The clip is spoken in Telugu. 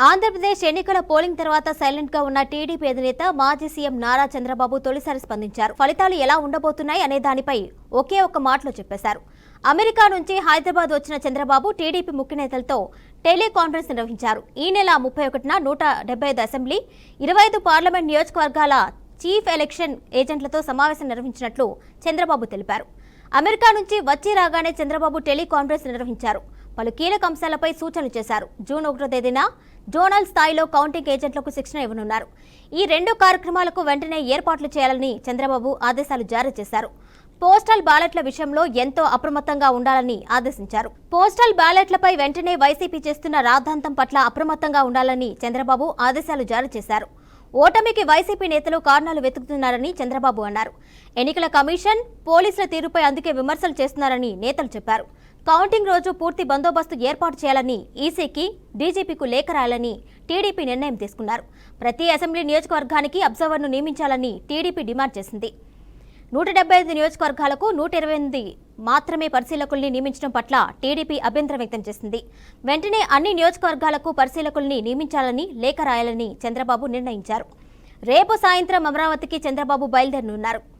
ఆంధ్రప్రదేశ్ ఎన్నికల పోలింగ్ తర్వాత సైలెంట్ గా ఉన్న టీడీపీ అధినేత మాజీ సీఎం నారా చంద్రబాబు తొలిసారి స్పందించారు. ఫలితాలు ఎలా ఉండబోతున్నాయి అనే దానిపై ఒకే ఒక్క మాటలో చెప్పేశారు. అమెరికా నుంచి హైదరాబాద్ వచ్చిన చంద్రబాబు టీడీపీ ముఖ్య నేతలతో టెలికాన్ఫరెన్స్ నిర్వహించారు. ఈ నెల 31న 175 అసెంబ్లీ 25 పార్లమెంట్ నియోజకవర్గాల చీఫ్ ఎలక్షన్ ఏజెంట్లతో సమావేశం నిర్వహించినట్లు చంద్రబాబు తెలిపారు. అమెరికా నుంచి వచ్చి రాగానే చంద్రబాబు టెలికాన్ఫరెన్స్ నిర్వహించారు. పలు కీలక అంశాలపై సూచనలు చేశారు. జూన్ 1వ తేదీన జోనల్ స్థాయిలో కౌంటింగ్ ఏజెంట్లకు శిక్షణ ఇవ్వనున్నారు. ఈ రెండు కార్యక్రమాలకు వెంటనే ఏర్పాట్లు చేయాలని చంద్రబాబు ఆదేశాలు జారీ చేశారు. పోస్టల్ బ్యాలెట్ల విషయంలో ఎంతో అప్రమత్తంగా ఉండాలని ఆదేశించారు. పోస్టల్ బ్యాలెట్లపై వెంటనే వైసీపీ చేస్తున్న రాద్ధాంతం పట్ల అప్రమత్తంగా ఉండాలని చంద్రబాబు ఆదేశాలు జారీ చేశారు. ఓటమికి వైసీపీ నేతలు కారణాలు వెతుకుతున్నారని చంద్రబాబు అన్నారు. ఎన్నికల కమిషన్, పోలీసుల తీరుపై అందుకే విమర్శలు చేస్తున్నారని నేతలు చెప్పారు. కౌంటింగ్ రోజు పూర్తి బందోబస్తు ఏర్పాటు చేయాలని ఈసీకి, డీజీపీకు లేఖ రాయాలని టీడీపీ నిర్ణయం తీసుకున్నారు. ప్రతి అసెంబ్లీ నియోజకవర్గానికి అబ్జర్వర్ను నియమించాలని టీడీపీ డిమాండ్ చేసింది. 175 నియోజకవర్గాలకు 128 మాత్రమే పరిశీలకుల్ని నియమించడం పట్ల టీడీపీ అభ్యంతరం వ్యక్తం చేసింది. వెంటనే అన్ని నియోజకవర్గాలకు పరిశీలకుల్ని నియమించాలని లేఖ రాయాలని చంద్రబాబు నిర్ణయించారు. రేపు సాయంత్రం అమరావతికి చంద్రబాబు బయలుదేరనున్నారు.